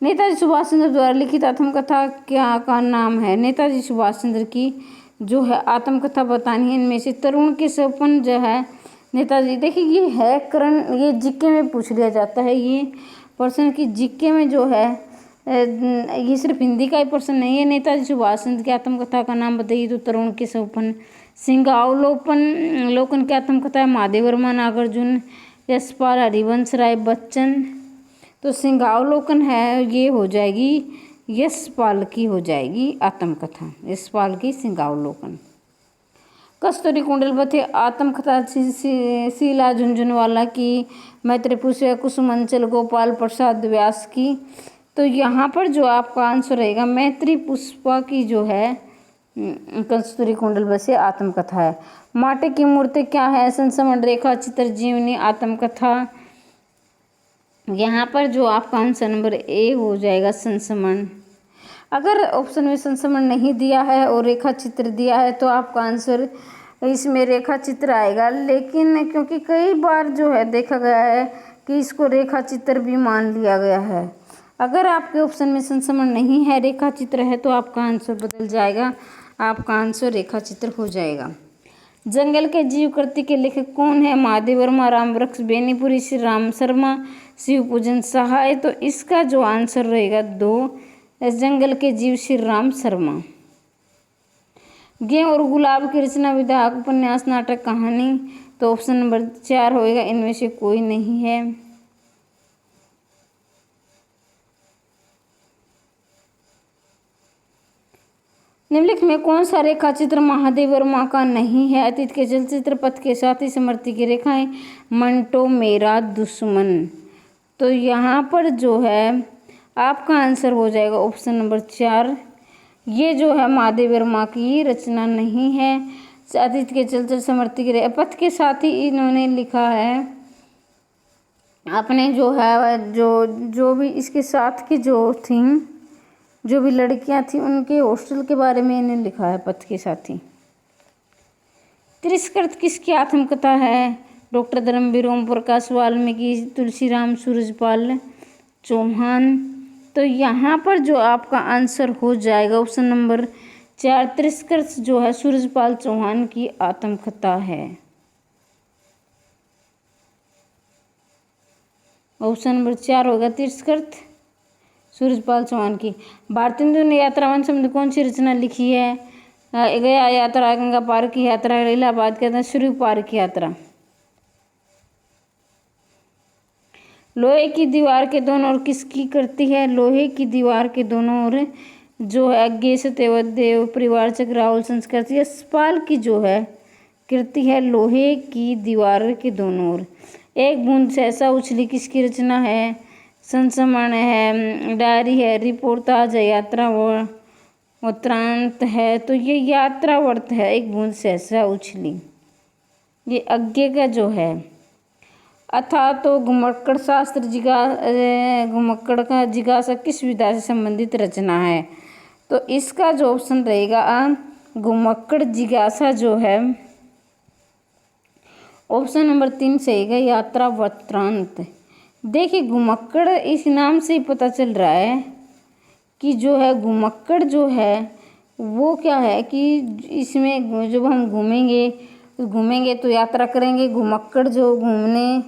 नेताजी सुभाष चंद्र द्वारा लिखित आत्मकथा क्या का नाम है? नेताजी सुभाष चंद्र की जो है आत्मकथा बतानी है। इनमें से तरुण के सपन जो है नेताजी, देखिए ये है करण, ये जीके में पूछ लिया जाता है ये प्रश्न की जीके में जो है ये सिर्फ हिंदी का ही प्रश्न नहीं है। नेताजी सुभाष चंद्र की आत्मकथा का नाम बताइए तो तरुण के सपन। सिंहावलोकन की आत्मकथा है महादेव वर्मा, नागार्जुन, यशपाल, हरिवंश राय बच्चन। तो सिंहावलोकन है ये हो जाएगी यशपाल की, हो जाएगी आत्मकथा यशपाल की सिंहावलोकन। कस्तूरी कुंडलवती आत्मकथा शीला झुंझुनवाला की, मैत्रेयी कुसुमांचल गोपाल प्रसाद व्यास की। तो यहाँ पर जो आपका आंसर रहेगा मैत्री पुष्पा की जो है कस्तूरी कुंडलवती आत्मकथा है। माटी की मूर्ति क्या है? संस्मरण, रेखा चित्र, जीवनी, आत्मकथा। यहाँ पर जो आपका आंसर नंबर ए हो जाएगा संस्मरण। अगर ऑप्शन में संस्मरण नहीं दिया है और रेखा चित्र दिया है तो आपका आंसर इसमें रेखा चित्र आएगा, लेकिन क्योंकि कई बार जो है देखा गया है कि इसको रेखा चित्र भी मान लिया गया है। अगर आपके ऑप्शन में संस्मरण नहीं है, रेखा चित्र है, तो आपका आंसर बदल जाएगा, आपका आंसर रेखा चित्र हो जाएगा। जंगल के जीव कृति के लेखक कौन है? महादेव वर्मा, रामवृक्ष बेनीपुरी, श्री राम शर्मा, शिव पूजन सहाय। तो इसका जो आंसर रहेगा 2, जंगल के जीव श्री राम शर्मा। गेहूं और गुलाब की रचना विधायक, उपन्यास, नाटक, कहानी। तो ऑप्शन नंबर 4 होएगा, इनमें से कोई नहीं है। निम्नलिखित में कौन सा रेखा चित्र महादेव वर्मा का नहीं है? अतीत के चलचित्र, पथ के साथी, समृद्धि की रेखाएं, मंटो मेरा दुश्मन। तो यहाँ पर जो है आपका आंसर हो जाएगा ऑप्शन नंबर 4। ये जो है महादेव वर्मा की रचना नहीं है। अतीत के चलचित्र, समृद्धि की रेखा, पथ के साथी इन्होंने लिखा है अपने जो है जो भी इसके साथ की जो थी, जो भी लड़कियां थी उनके हॉस्टल के बारे में इन्हें लिखा है, पथ के साथी। तिरस्कृत किसकी आत्मकथा है? डॉक्टर धर्मवीर, ओम प्रकाश वाल्मीकि, तुलसीराम, सूरजपाल चौहान। तो यहाँ पर जो आपका आंसर हो जाएगा ऑप्शन नंबर 4, तिरस्कृत जो है सूरजपाल चौहान की आत्मकथा है। ऑप्शन नंबर 4 होगा तिरस्कृत सूरजपाल चौहान की। भारतेंदु ने यात्रावन शब्द कौन सी रचना लिखी है? गया यात्रा, गंगा पार की यात्रा, इलाहाबाद के शुरू पार की यात्रा। लोहे की दीवार के दोनों ओर किसकी कृति है? लोहे की दीवार के दोनों ओर जो है अज्ञेय सत्यवदेव, परिवारचक, राहुल संस्कृति, यशपाल की जो है कृति है लोहे की दीवार के दोनों ओर। एक बूंद सहसा उछली किसकी रचना है? संस्मरण है, डायरी है, रिपोर्टाज है, यात्रा वृत्तांत है। तो ये यात्रा वर्त है, एक बूंद सहसा उछली, ये अज्ञेय का जो है। अथा तो घुमक्कड़ शास्त्र घुमक्कड़ का जिज्ञासा किस विधा से संबंधित रचना है? तो इसका जो ऑप्शन रहेगा घुमक्कड़ जिज्ञासा जो है ऑप्शन नंबर 3 सही है, यात्रा वृत्तांत। देखिए घुमक्कड़ इस नाम से ही पता चल रहा है कि जो है घुमक्कड़ जो है वो क्या है कि इसमें जब हम घूमेंगे तो यात्रा करेंगे। घुमक्कड़ जो घूमने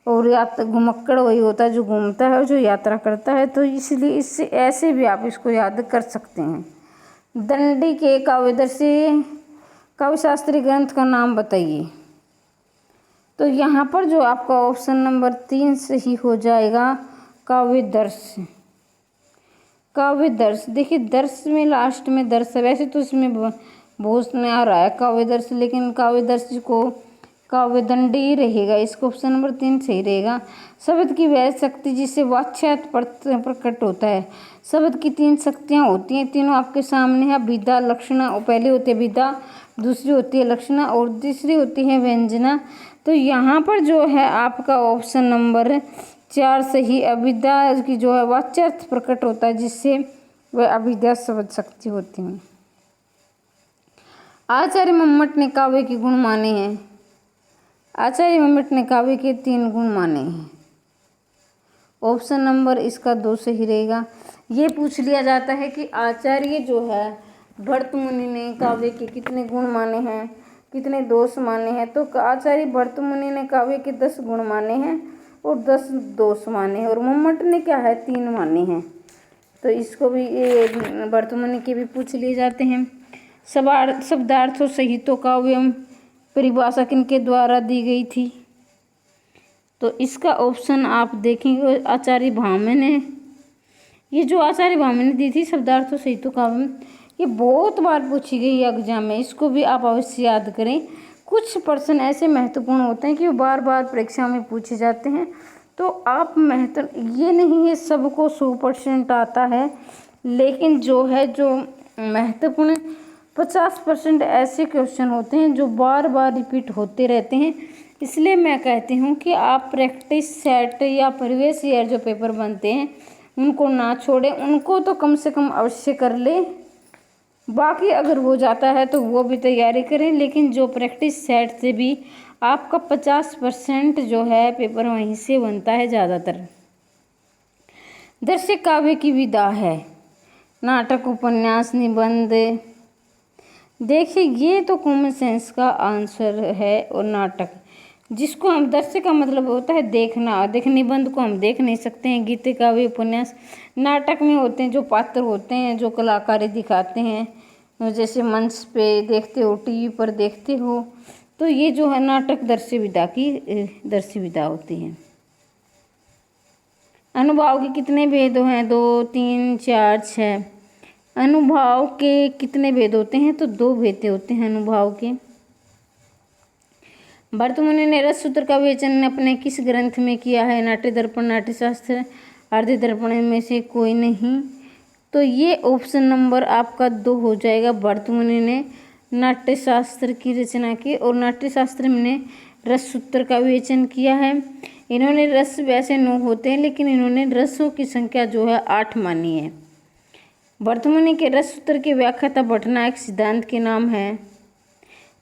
और घुमक्कड़ वही होता है जो घूमता है और जो यात्रा करता है। तो इसलिए इससे ऐसे भी आप इसको याद कर सकते हैं। दंडी के काव्यशास्त्री ग्रंथ का नाम बताइए। तो यहाँ पर जो आपका ऑप्शन नंबर 3 सही हो जाएगा, काव्यदर्श। काव्यदर्श, देखिए दर्श में लास्ट में दर्श है, वैसे तो इसमें बहुत में आ रहा है काव्यदर्श, लेकिन काव्यदर्श को काव्यदंडी रहेगा, इसको ऑप्शन नंबर 3 सही रहेगा। शब्द की वह शक्ति जिससे वाच्यार्थ प्रकट होता है। शब्द की 3 शक्तियाँ होती हैं, तीनों आपके सामने है। विधा, लक्षणा, और पहली होती है विधा, दूसरी होती है लक्षणा और तीसरी होती है व्यंजना। तो यहाँ पर जो है आपका ऑप्शन नंबर 4 सही, अविद्या की जो है वाच्यार्थ प्रकट होता है जिससे वह अविद्या शब्द शक्ति होती है। आचार्य मम्मट ने काव्य के गुण माने हैं। आचार्य मम्मट ने काव्य के 3 गुण माने हैं। ऑप्शन नंबर इसका 2 सही रहेगा। ये पूछ लिया जाता है कि आचार्य जो है भर्तमुनि ने काव्य के कितने गुण माने हैं, कितने दोष माने हैं। तो आचार्य भर्तमुनि ने काव्य के 10 गुण माने हैं और 10 दोष माने हैं, और मम्मट ने क्या है 3 माने हैं। तो इसको भी ये भर्तमुनि के भी पूछ लिए जाते हैं। शब्दार्थों सहितो काव्यम परिभाषा किनके द्वारा दी गई थी। तो इसका ऑप्शन आप देखेंगे आचार्य भामह ने। ये जो आचार्य भामह ने दी थी शब्दार्थों सहितो काव्यम, ये बहुत बार पूछी गई एग्जाम में, इसको भी आप अवश्य याद करें। कुछ प्रश्न ऐसे महत्वपूर्ण होते हैं कि वो बार बार परीक्षा में पूछे जाते हैं। तो आप ये नहीं है सबको 100% आता है, लेकिन जो महत्वपूर्ण 50% ऐसे क्वेश्चन होते हैं जो बार बार रिपीट होते रहते हैं। इसलिए मैं कहती हूँ कि आप प्रैक्टिस सेट या प्रीवियस ईयर जो पेपर बनते हैं उनको ना छोड़ें, उनको तो कम से कम अवश्य कर लें। बाकी अगर हो जाता है तो वो भी तैयारी करें, लेकिन जो प्रैक्टिस सेट से भी आपका 50% जो है पेपर वहीं से बनता है ज़्यादातर। दृश्य काव्य की विधा है नाटक, उपन्यास, निबंध। देखिए ये तो कॉमन सेंस का आंसर है। और नाटक जिसको हम दृश्य का मतलब होता है देखना, निबंध को हम देख नहीं सकते हैं। गीत, काव्य, उपन्यास नाटक में होते हैं जो पात्र होते हैं, जो कलाकारी दिखाते हैं, जैसे मंच पे देखते हो, टीवी पर देखते हो। तो ये जो है नाटक दृश्य विधा होती है। अनुभाव के कितने भेद हैं? 2, 3, 4, 6। अनुभाव के कितने भेद होते हैं? तो 2 भेद होते हैं अनुभाव के। भर्तमुनि ने रस सूत्र का विवेचन अपने किस ग्रंथ में किया है? नाट्य दर्पण, नाट्य शास्त्र, आरती दर्पण में से कोई नहीं। तो ये ऑप्शन नंबर आपका 2 हो जाएगा। भर्तमुनि ने नाट्य शास्त्र की रचना की और नाट्य शास्त्र में रस सूत्र का विवेचन किया है। इन्होंने रस वैसे 9 होते हैं, लेकिन इन्होंने रसों की संख्या जो है 8 मानी है। भर्तमुनि के रस सूत्र की व्याख्याता भट्टनायक सिद्धांत के नाम है।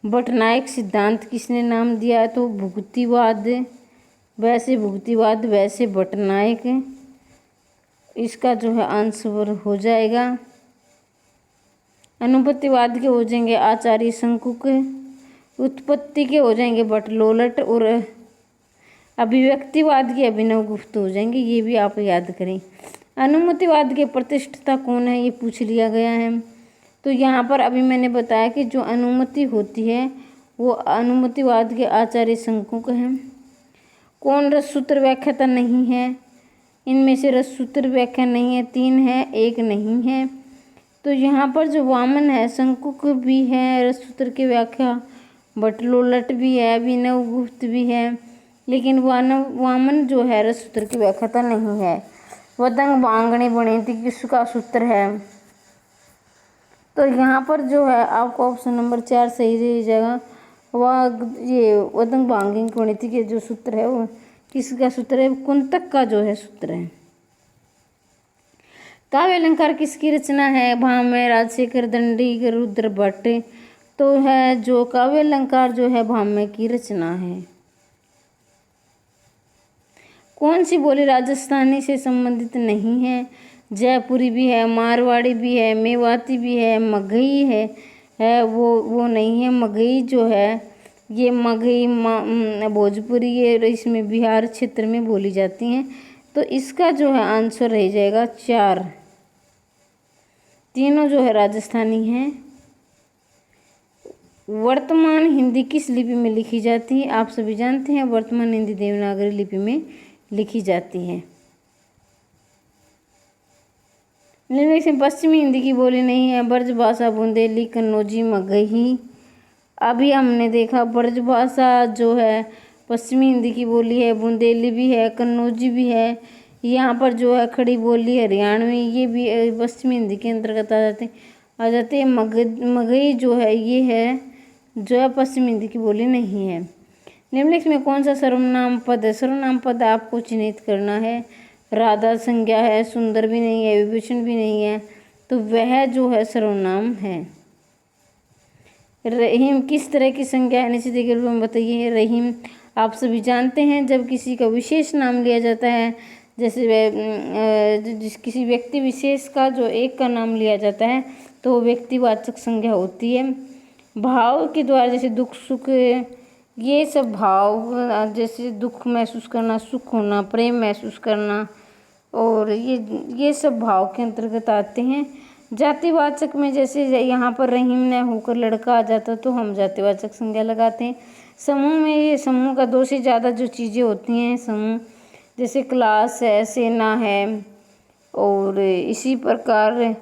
भट्टनायक सिद्धांत किसने नाम दिया है? तो भुक्तिवाद, वैसे भट्टनायक। इसका जो है आंसर हो जाएगा। अनुपत्तिवाद के हो जाएंगे आचार्य शंकुक, उत्पत्ति के हो जाएंगे भट्टलोलट, और अभिव्यक्तिवाद के अभिनव गुप्त हो जाएंगे। ये भी आप याद करें। अनुमतिवाद के प्रतिष्ठिता कौन है? ये पूछ लिया गया है। तो यहाँ पर अभी मैंने बताया कि जो अनुमति होती है वो अनुमतिवाद के आचार्य शंकुक हैं। कौन रससूत्र व्याख्याता नहीं है? इनमें से रससूत्र व्याख्या नहीं है, 3 है, 1 नहीं है। तो यहाँ पर जो वामन है, शंकुक भी है रससूत्र की व्याख्या, भट्टलोलट भी है, अभिनव गुप्त भी है, लेकिन वामन जो है रससूत्र की व्याख्याता नहीं है। वदंग बांगणी बणिति किसका सूत्र है? तो यहाँ पर जो है आपको ऑप्शन नंबर 4 सही रह जाएगा। वह ये वदंग बांगणी बणिति के जो सूत्र है वो किसका सूत्र है? कुंतक का जो है सूत्र है। काव्य अलंकार किसकी रचना है? भामह, राजशेखर, दंडी, रुद्र भट्ट। तो है जो काव्य अलंकार जो है भामह की रचना है। कौन सी बोली राजस्थानी से संबंधित नहीं है? जयपुरी भी है, मारवाड़ी भी है, मेवाती भी है, मगही है वो नहीं है। मगही जो है ये मगही भोजपुरी, ये इसमें बिहार क्षेत्र में बोली जाती हैं। तो इसका जो है आंसर रह जाएगा 4। तीनों जो है राजस्थानी हैं। वर्तमान हिंदी किस लिपि में लिखी जाती है? आप सभी जानते हैं वर्तमान हिंदी देवनागरी लिपि में लिखी जाती है। निम्नलिखित में पश्चिमी हिंदी की बोली नहीं है। ब्रजभाषा, बुंदेली, कन्नौजी, मगही। अभी हमने देखा ब्रजभाषा जो है पश्चिमी हिंदी की बोली है, बुंदेली भी है, कन्नौजी भी है। यहाँ पर जो है खड़ी बोली हरियाणवी, ये भी पश्चिमी हिंदी के अंतर्गत आ जाते हैं। मगही जो है ये है जो है पश्चिमी हिंदी की बोली नहीं है। निम्नलिखित में कौन सा सर्वनाम पद है? सर्वनाम पद आपको चिन्हित करना है। राधा संज्ञा है, सुंदर भी नहीं है, विभूषण भी नहीं है, तो वह जो है सर्वनाम है। रहीम किस तरह की संज्ञा है? निश्चित के रूप में बताइए। रहीम आप सभी जानते हैं जब किसी का विशेष नाम लिया जाता है, जैसे किसी व्यक्ति विशेष का जो एक का नाम लिया जाता है तो वो व्यक्तिवाचक संज्ञा होती है। भाव के द्वारा जैसे दुख सुख, ये सब भाव जैसे दुख महसूस करना, सुख होना, प्रेम महसूस करना, और ये सब भाव के अंतर्गत आते हैं। जातिवाचक में जैसे यहाँ पर रहीम न होकर लड़का आ जाता तो हम जातिवाचक संज्ञा लगाते हैं। समूह में ये समूह का दो से ज़्यादा जो चीज़ें होती हैं समूह, जैसे क्लास है, सेना है, और इसी प्रकार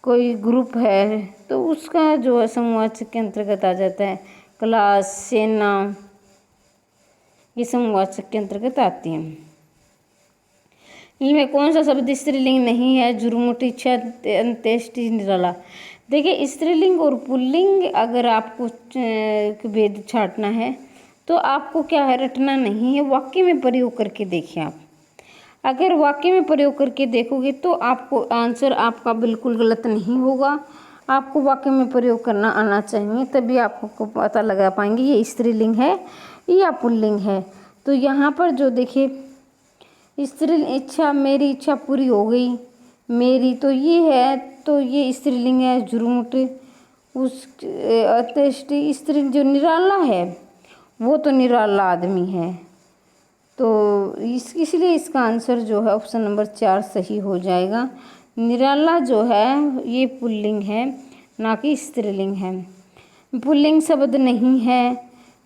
कोई ग्रुप है तो उसका जो है समूहवाचक के अंतर्गत आ जाता है। क्लास, सेना, ये समूहवाचक के अंतर्गत आती हैं। इनमें कौन सा शब्द स्त्रीलिंग नहीं है? जुर्मुट, इच्छा, अंत्येष्टि, निराला। देखिए स्त्रीलिंग और पुल्लिंग अगर आपको भेद छांटना है तो आपको क्या है, रटना नहीं है, वाक्य में प्रयोग करके देखिए। आप अगर वाक्य में प्रयोग करके देखोगे तो आपको आंसर आपका बिल्कुल गलत नहीं होगा। आपको वाक्य में प्रयोग करना आना चाहिए, तभी आपको पता लगा पाएंगे ये स्त्रीलिंग है या पुल्लिंग है। तो यहाँ पर जो देखिए स्त्रीलिंग, इच्छा, मेरी इच्छा पूरी हो गई, मेरी, तो ये है, तो ये स्त्रीलिंग है। जुर्मुट, उस अंत्येष्टि, स्त्री जो निराला है वो तो निराला आदमी है। तो इसलिए इसका आंसर जो है ऑप्शन नंबर 4 सही हो जाएगा। निराला जो है ये पुल्लिंग है, ना कि स्त्रीलिंग है। पुल्लिंग शब्द नहीं है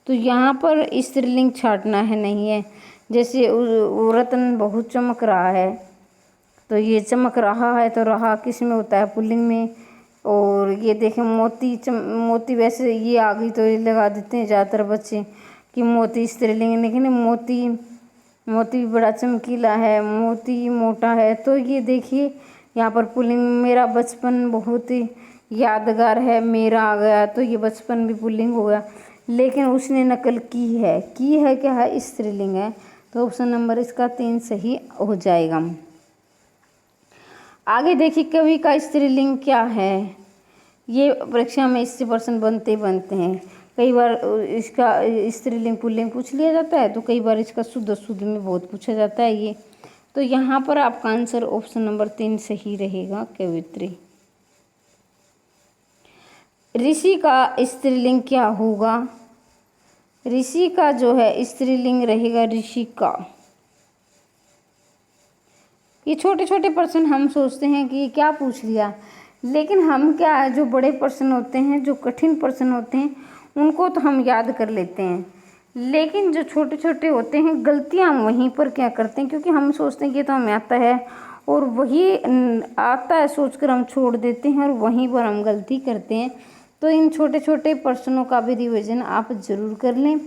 तो यहाँ पर स्त्रीलिंग छांटना है, नहीं है। जैसे रतन बहुत चमक रहा है, तो ये चमक रहा है तो रहा किस में होता है? पुल्लिंग में। और ये देखें मोती, मोती, वैसे ये आ गई तो ये लगा देते हैं ज़्यादातर बच्चे कि मोती स्त्रीलिंग, लेकिन मोती बड़ा चमकीला है, मोती मोटा है, तो ये देखिए यहाँ पर पुल्लिंग। मेरा बचपन बहुत ही यादगार है, मेरा आ गया तो ये बचपन भी पुल्लिंग हो गया, लेकिन उसने नकल की है क्या है? स्त्रीलिंग है। तो ऑप्शन नंबर इसका 3 सही हो जाएगा। आगे देखिए कवि का स्त्रीलिंग क्या है? ये परीक्षा में इससे प्रश्न बनते हैं। कई बार इसका स्त्रीलिंग पुल्लिंग पूछ लिया जाता है, तो कई बार इसका शुद्ध में बहुत पूछा जाता है ये। तो यहाँ पर आपका आंसर ऑप्शन नंबर 3 सही रहेगा, कवित्री। ऋषि का स्त्रीलिंग क्या होगा? ऋषि का जो है स्त्रीलिंग रहेगा ऋषिका। ये छोटे छोटे प्रश्न हम सोचते हैं कि क्या पूछ लिया, लेकिन हम क्या है, जो बड़े प्रश्न होते हैं, जो कठिन प्रश्न होते हैं, उनको तो हम याद कर लेते हैं, लेकिन जो छोटे छोटे होते हैं गलतियां हम वहीं पर क्या करते हैं, क्योंकि हम सोचते हैं कि ये तो हमें आता है, और वही आता है सोचकर हम छोड़ देते हैं और वहीं पर हम गलती करते हैं। तो इन छोटे छोटे प्रश्नों का भी रिवीजन आप जरूर कर लें।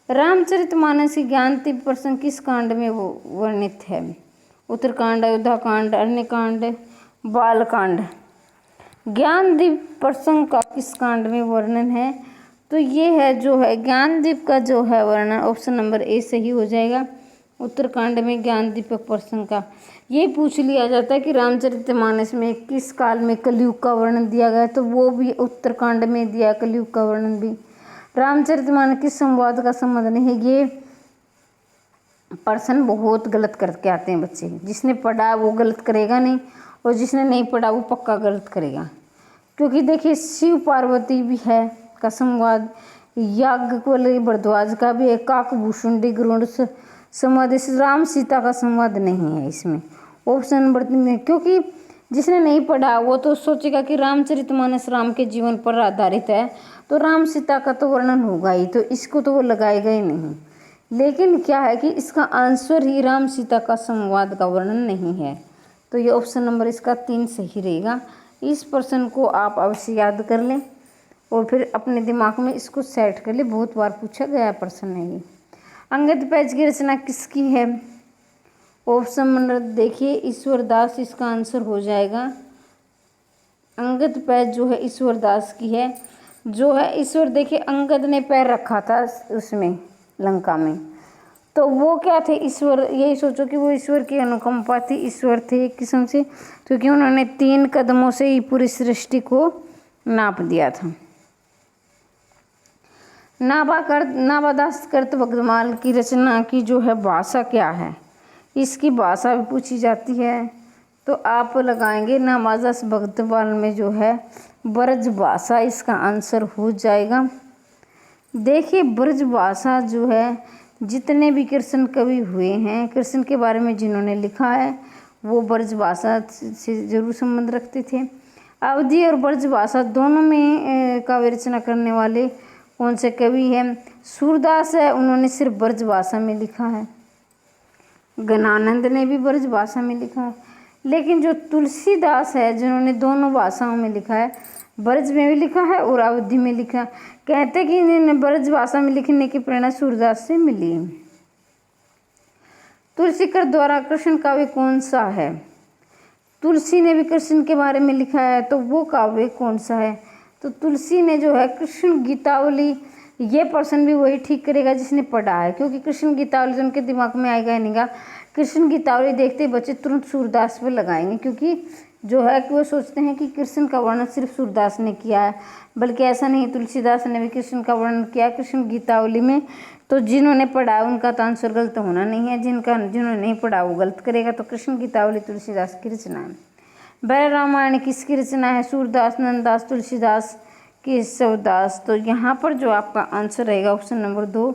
रामचरितमानस की ज्ञानदीप प्रसंग किस कांड में वर्णित है? उत्तरकांड, अयोध्याकांड, अरण्यकांड, बालकांड। ज्ञानदीप प्रसंग का किस कांड में वर्णन है? तो ये है जो है ज्ञानदीप का जो है वर्णन ऑप्शन नंबर ए सही हो जाएगा। उत्तरकांड में ज्ञानदीपक प्रसंग का ये पूछ लिया जाता है कि रामचरितमानस में किस काल में कलयुग का वर्णन दिया गया, तो वो भी उत्तरकांड में दिया कलयुग का वर्णन भी। रामचरितमानस किस संवाद का संबंध नहीं है? ये प्रश्न बहुत गलत करके आते हैं बच्चे। जिसने पढ़ा वो गलत करेगा नहीं, और जिसने नहीं पढ़ा वो पक्का गलत करेगा, क्योंकि देखिए शिव पार्वती भी है का संवाद, याज्ञवल्क्य भरद्वाज का भी है, काकभूषुंडी गरुड़ संवाद, राम सीता का संवाद नहीं है इसमें। ऑप्शन नंबर 3, क्योंकि जिसने नहीं पढ़ा वो तो सोचेगा कि रामचरितमानस राम के जीवन पर आधारित है, तो राम सीता का तो वर्णन होगा ही, तो इसको तो वो लगाएगा ही नहीं। लेकिन क्या है कि इसका आंसर ही राम सीता का संवाद का वर्णन नहीं है, तो ये ऑप्शन नंबर इसका 3 सही रहेगा। इस प्रश्न को आप अवश्य याद कर लें और फिर अपने दिमाग में इसको सेट कर लें, बहुत बार पूछा गया प्रश्न है ये। अंगद पैज की रचना किसकी है? ऑप्शन नंबर देखिए ईश्वरदास इसका आंसर हो जाएगा। अंगद पैज जो है ईश्वरदास की है। जो है ईश्वर, देखिए अंगद ने पैर रखा था उसमें लंका में, तो वो क्या थे? ईश्वर। यही सोचो कि वो ईश्वर की अनुकंपा थी, ईश्वर थे एक किस्म से, क्योंकि उन्होंने 3 कदमों से ही पूरी सृष्टि को नाप दिया था। नाबादास कर्त भगमाल की रचना की जो है भाषा क्या है? इसकी भाषा भी पूछी जाती है। तो आप लगाएंगे नवाज़श भगतवाल में जो है ब्रज भाषा, इसका आंसर हो जाएगा। देखिए ब्रज भाषा जो है, जितने भी कृष्ण कवि हुए हैं, कृष्ण के बारे में जिन्होंने लिखा है, वो ब्रज भाषा से जरूर संबंध रखते थे। अवधी और ब्रज भाषा दोनों में काव्य रचना करने वाले कौन से कवि हैं? सूरदास है, उन्होंने सिर्फ ब्रज भाषा में लिखा है। गणानंद ने भी ब्रज भाषा में लिखा है। लेकिन जो तुलसीदास है, जिन्होंने दोनों भाषाओं में लिखा है, ब्रज में भी लिखा है और अवधी में लिखा है। कहते हैं कि इन्हें ब्रज भाषा में लिखने की प्रेरणा सूरदास से मिली। तुलसीकर द्वारा कृष्ण काव्य कौन सा है? तुलसी ने भी कृष्ण के बारे में लिखा है, तो वो काव्य कौन सा है? तो तुलसी ने जो है कृष्ण गीतावली, ये पर्सन भी वही ठीक करेगा जिसने पढ़ा है, क्योंकि कृष्ण गीतावली तो उनके दिमाग में आएगा नहीं गा। कृष्ण गीतावली देखते ही बच्चे तुरंत सूरदास पर लगाएंगे, क्योंकि जो है कि वो सोचते हैं कि कृष्ण का वर्णन सिर्फ सूरदास ने किया है, बल्कि ऐसा नहीं, तुलसीदास ने भी कृष्ण का वर्णन किया कृष्ण गीतावली में। तो जिन्होंने पढ़ा उनका तो आंसर गलत होना नहीं है, जिन्होंने नहीं पढ़ा वो गलत करेगा। तो कृष्ण गीतावली तुलसीदास की रचना है। बैर रामायण किसकी रचना है? सूरदास, नंददास, तुलसीदास, केशवदास। तो यहाँ पर जो आपका आंसर रहेगा ऑप्शन नंबर 2,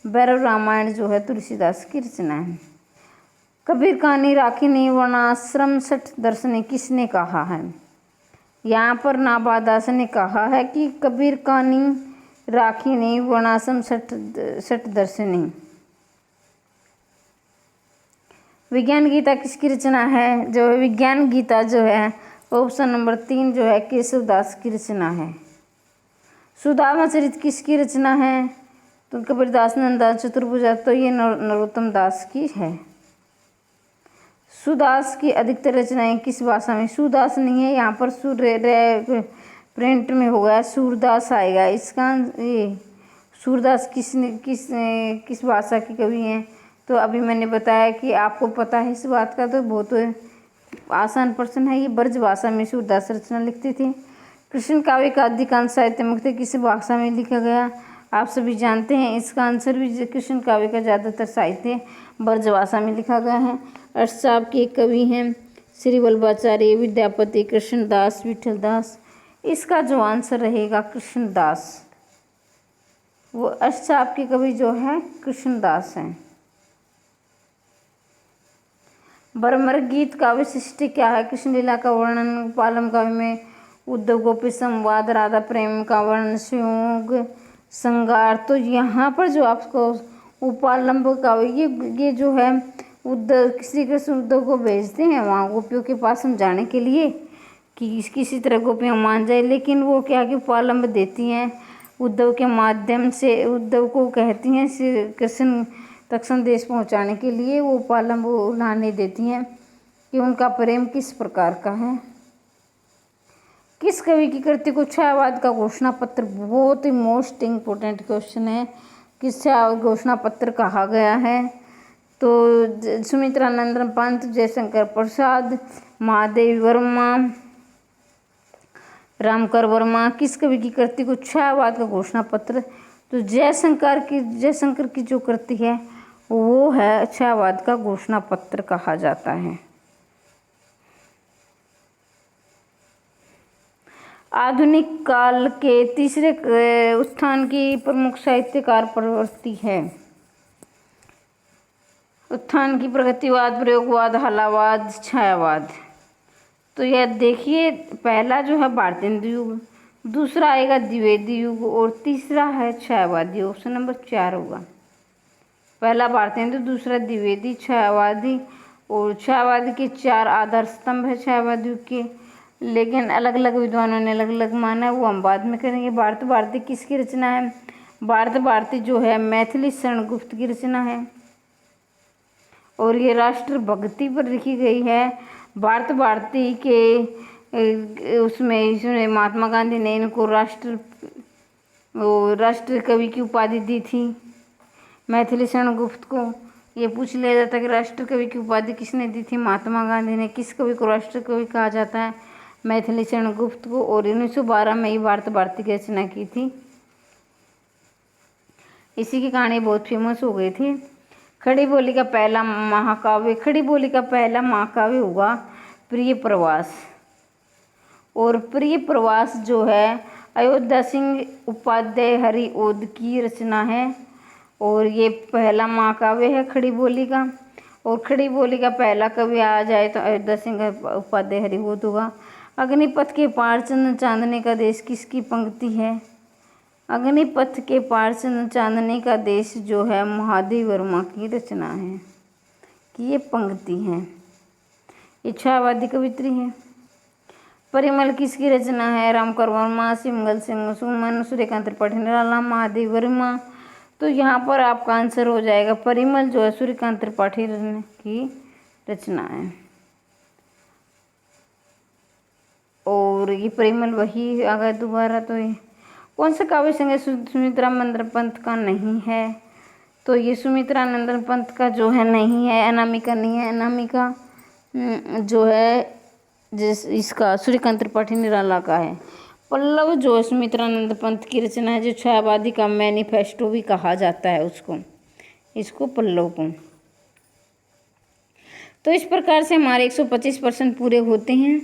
भैरव रामायण जो है तुलसीदास की रचना है। कबीर कहानी राखिनी वर्णाश्रम सठ दर्शनी किसने कहा है? यहाँ पर नाबादास ने कहा है कि कबीर कहानी राखिनी वर्णाश्रम सठ दर्शनी। विज्ञान गीता किसकी रचना है? जो विज्ञान गीता जो है ऑप्शन नंबर 3 जो है केशवदास की रचना है। सुदामा चरित किसकी रचना है? तो कबीरदास, नंददास, चतुर्भुजा। तो ये नरोत्तम दास की है। सुदास की अधिकतर रचनाएं किस भाषा में? सुदास नहीं है, यहाँ पर प्रिंट में होगा सूरदास आएगा। इसका ये सूरदास किस भाषा की कवि हैं? तो अभी मैंने बताया कि आपको पता है इस बात का, तो बहुत आसान प्रश्न है। ये ब्रज भाषा में सूरदास रचना लिखते थे। कृष्ण काव्य का अधिकांश साहित्य मुख्यतः किस भाषा में लिखा गया? आप सभी जानते हैं इसका आंसर भी, कृष्ण काव्य का ज़्यादातर साहित्य ब्रज भाषा में लिखा गया है। अष्टचाप के कवि हैं श्री वल्लभाचार्य, विद्यापति, कृष्णदास, विठलदास। इसका जो आंसर रहेगा कृष्णदास, वो अष्टचाप के कवि जो है कृष्णदास हैं। भ्रमर गीत का विशिष्ट क्या है? कृष्ण लीला का वर्णन, पालम काव्य में उद्धव गोपी संवाद, राधा प्रेम का वर्णन, संयोग श्रृंगार। तो यहाँ पर जो आपको उपालंब काव्य, ये जो है उद्धव, श्री कृष्ण उद्धव को भेजते हैं वहाँ गोपियों के पास समझाने के लिए कि किसी तरह गोपियाँ मान जाए, लेकिन वो क्या कि उपालंब देती हैं उद्धव के माध्यम से, उद्धव को कहती हैं श्री कृष्ण तक संदेश पहुँचाने के लिए। वो उपालंब उलाहने देती हैं कि उनका प्रेम किस प्रकार का है। किस कवि की कृति को छायावाद का घोषणा पत्र? बहुत ही मोस्ट इम्पोर्टेंट क्वेश्चन है। किस घोषणा पत्र कहा गया है? तो सुमित्रानंद पंत, जयशंकर प्रसाद, महादेव वर्मा, रामकर वर्मा। किस कवि की कृति को छायावाद का घोषणा पत्र? तो जयशंकर की जो कृति है वो है छायावाद का घोषणा पत्र कहा जाता है। आधुनिक काल के तीसरे उत्थान की प्रमुख साहित्यकार प्रवृत्ति है। उत्थान की प्रगतिवाद, प्रयोगवाद, हलावाद, छायावाद। तो यह देखिए, पहला जो है भारतेंदु युग, दूसरा आएगा द्विवेदी युग और तीसरा है छायावादी। ऑप्शन नंबर 4 होगा। पहला भारतेंदु, दूसरा द्विवेदी, छायावादी। और छायावादी के 4 आधार स्तंभ है छायावादी युग के, लेकिन अलग अलग विद्वानों ने अलग अलग माना है, वो हम बाद में करेंगे। भारत भारती किसकी रचना है? भारत भारती जो है मैथिली शरण गुप्त की रचना है और ये राष्ट्र भक्ति पर लिखी गई है। भारत भारती के उसमें महात्मा गांधी ने इनको राष्ट्र कवि की उपाधि दी थी। मैथिली शरण गुप्त को ये पूछ लिया जाता है कि राष्ट्र कवि की उपाधि किसने दी थी? महात्मा गांधी ने। किस कवि को राष्ट्र कवि कहा जाता है? मैथिली शरण गुप्त को। और 1912 में ही भारत भारती की रचना की थी। इसी की कहानी बहुत फेमस हो गई थी। खड़ी बोली का पहला महाकाव्य, खड़ी बोली का पहला महाकाव्य होगा प्रिय प्रवास। और प्रिय प्रवास जो है अयोध्या सिंह उपाध्याय हरिओद की रचना है और ये पहला महाकाव्य है खड़ी बोली का। और खड़ी बोली का पहला कवि आ जाए तो अयोध्या सिंह उपाध्याय हरिओद होगा। अग्निपथ के पार चंद्र चांदनी का देश किसकी पंक्ति है? अग्निपथ के पार चंद्र चांदनी का देश जो है महादेव वर्मा की रचना है कि ये पंक्ति है। ये छायावादी कवित्री है। परिमल किसकी रचना है? रामकर वर्मा, सिमगल सिंह सुमन, सूर्यकांत त्रिपाठी निराला, महादेव वर्मा। तो यहाँ पर आपका आंसर हो जाएगा परिमल जो है सूर्यकांत त्रिपाठी की रचना है। और ये परिमल वही आ गया दोबारा। तो ये कौन सा काव्य संग्रह सुमित्रा नंदन पंत का नहीं है? तो ये सुमित्रा नंदन पंत का जो है नहीं है, अनामिका नहीं है। अनामिका जो है इसका सूर्यकांत त्रिपाठी निराला का है। पल्लव जो है सुमित्रा नंदन पंत की रचना है, जो छायावादी का मैनिफेस्टो भी कहा जाता है इसको पल्लव को। तो इस प्रकार से हमारे 125% पूरे होते हैं।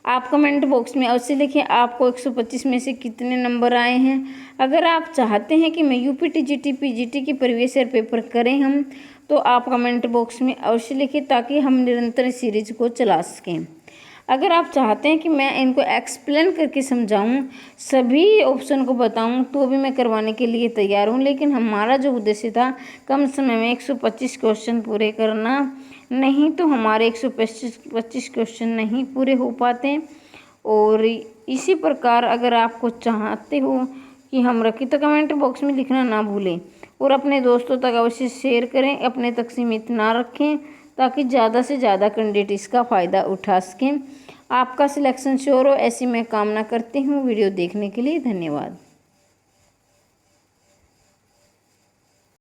आप कमेंट बॉक्स में अवश्य लिखें आपको 125 में से कितने नंबर आए हैं। अगर आप चाहते हैं कि मैं यूपी टीजीटी पीजीटी की प्रीवियस ईयर पेपर करें हम, तो आप कमेंट बॉक्स में अवश्य लिखें ताकि हम निरंतर सीरीज को चला सकें। अगर आप चाहते हैं कि मैं इनको एक्सप्लेन करके समझाऊं, सभी ऑप्शन को बताऊं, तो भी मैं करवाने के लिए तैयार हूं। लेकिन हमारा जो उद्देश्य था कम समय में 125 क्वेश्चन पूरे करना, नहीं तो हमारे 125 क्वेश्चन नहीं पूरे हो पाते। और इसी प्रकार अगर आपको चाहते हो कि हम रखें तो कमेंट बॉक्स में लिखना ना भूलें और अपने दोस्तों तक अवश्य शेयर करें। अपने तक सीमित ना रखें ताकि ज़्यादा से ज़्यादा कैंडिडेट इसका फ़ायदा उठा सकें। आपका सिलेक्शन श्योर हो ऐसी मैं कामना करती हूँ। वीडियो देखने के लिए धन्यवाद।